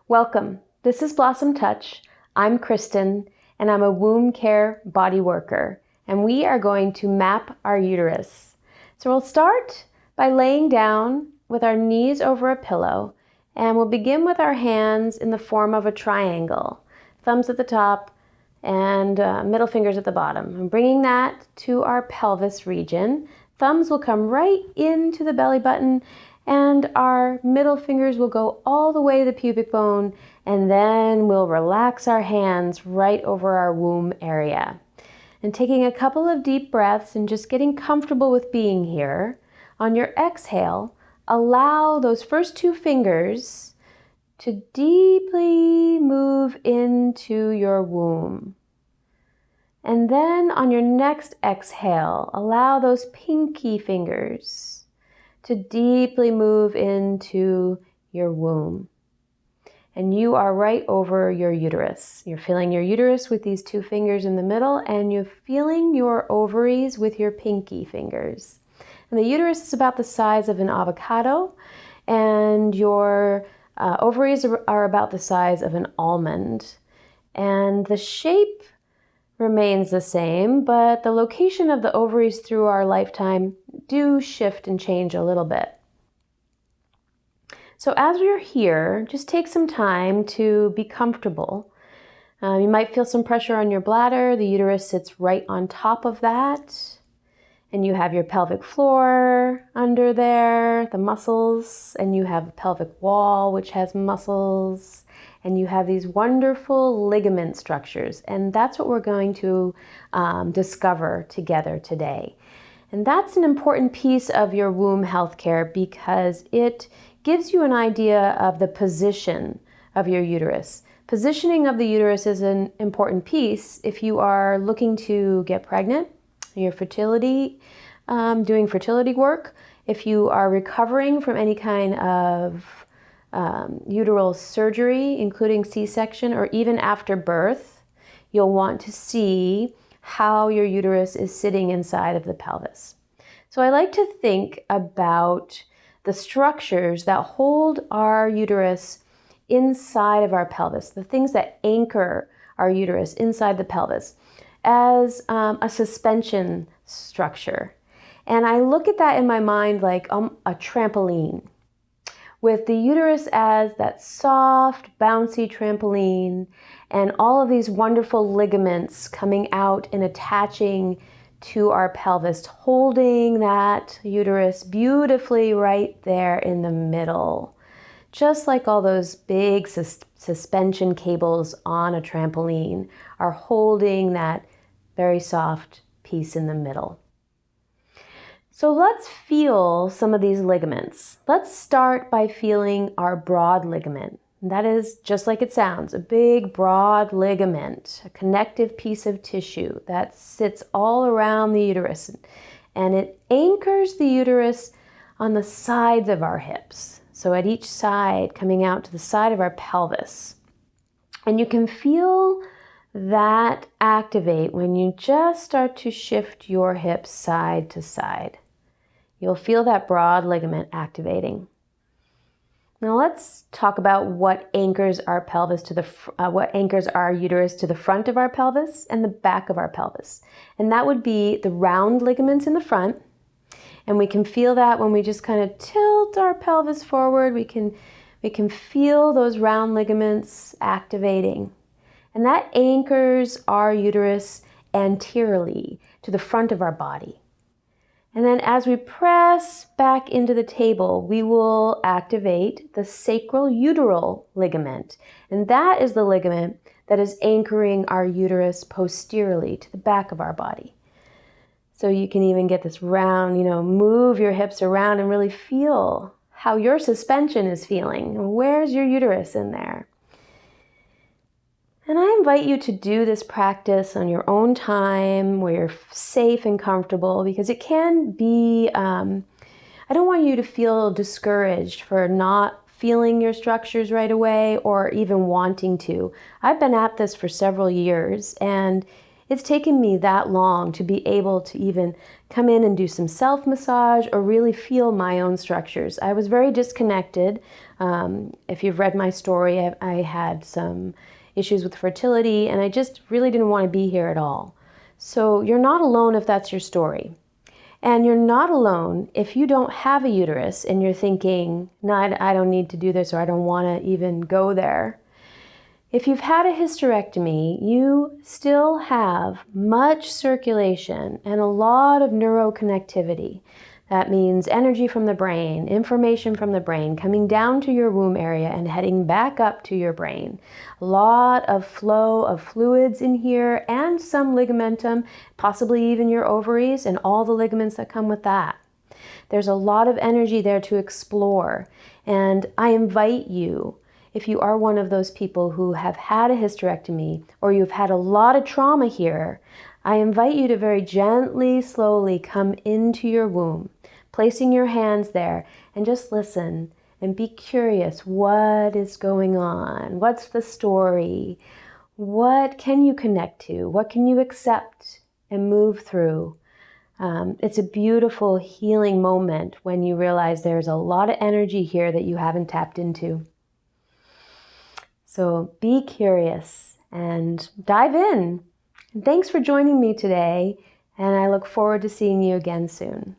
Welcome. This is Blossom Touch. I'm Kristen, and I'm a womb care body worker, and we are going to map our uterus. So we'll start by laying down with our knees over a pillow, and we'll begin with our hands in the form of a triangle, thumbs at the top and middle fingers at the bottom. And bringing that to our pelvis region, thumbs will come right into the belly button, and our middle fingers will go all the way to the pubic bone, and then we'll relax our hands right over our womb area. And taking a couple of deep breaths and just getting comfortable with being here, on your exhale, allow those first two fingers to deeply move into your womb. And then on your next exhale, allow those pinky fingers to deeply move into your womb. And you are right over your uterus. You're feeling your uterus with these two fingers in the middle, and you're feeling your ovaries with your pinky fingers. And the uterus is about the size of an avocado, and your ovaries are about the size of an almond. And the shape remains the same, but the location of the ovaries through our lifetime do shift and change a little bit. So as you're here, just take some time to be comfortable. You might feel some pressure on your bladder. The uterus sits right on top of that. And you have your pelvic floor under there, the muscles, and you have a pelvic wall, which has muscles. And you have these wonderful ligament structures, and that's what we're going to discover together today. And that's an important piece of your womb healthcare because it gives you an idea of the position of your uterus. Positioning of the uterus is an important piece if you are looking to get pregnant, your fertility, doing fertility work, if you are recovering from any kind of uteral surgery, including C-section, or even after birth, you'll want to see how your uterus is sitting inside of the pelvis. So I like to think about the structures that hold our uterus inside of our pelvis, the things that anchor our uterus inside the pelvis, as a suspension structure. And I look at that in my mind like a trampoline, with the uterus as that soft, bouncy trampoline, and all of these wonderful ligaments coming out and attaching to our pelvis, holding that uterus beautifully right there in the middle, just like all those big suspension cables on a trampoline are holding that very soft piece in the middle. So let's feel some of these ligaments. Let's start by feeling our broad ligament. That is, just like it sounds, a big broad ligament, a connective piece of tissue that sits all around the uterus, and it anchors the uterus on the sides of our hips. So at each side, coming out to the side of our pelvis. And you can feel that activate when you just start to shift your hips side to side. You'll feel that broad ligament activating. Now let's talk about what anchors our pelvis to what anchors our uterus to the front of our pelvis and the back of our pelvis. And that would be the round ligaments in the front. And we can feel that when we just kind of tilt our pelvis forward. We can feel those round ligaments activating. And that anchors our uterus anteriorly to the front of our body. And then as we press back into the table, we will activate the sacral uteral ligament. And that is the ligament that is anchoring our uterus posteriorly to the back of our body. So you can even get this round, move your hips around and really feel how your suspension is feeling. Where's your uterus in there? And I invite you to do this practice on your own time where you're safe and comfortable, because it can be, I don't want you to feel discouraged for not feeling your structures right away or even wanting to. I've been at this for several years, and It's taken me that long to be able to even come in and do some self-massage or really feel my own structures. I was very disconnected. If you've read my story, I had some issues with fertility, and I just really didn't want to be here at all. So you're not alone if that's your story. And you're not alone if you don't have a uterus and you're thinking, no, I don't need to do this, or I don't want to even go there. If you've had a hysterectomy, you still have much circulation and a lot of neuroconnectivity. That means energy from the brain, information from the brain coming down to your womb area and heading back up to your brain. A lot of flow of fluids in here and some ligamentum, possibly even your ovaries and all the ligaments that come with that. There's a lot of energy there to explore, and I invite you, if you are one of those people who have had a hysterectomy or you've had a lot of trauma here, I invite you to very gently, slowly come into your womb, placing your hands there, and just listen and be curious. What is going on? What's the story? What can you connect to? What can you accept and move through? It's a beautiful healing moment when you realize there's a lot of energy here that you haven't tapped into. So be curious and dive in. And thanks for joining me today, and I look forward to seeing you again soon.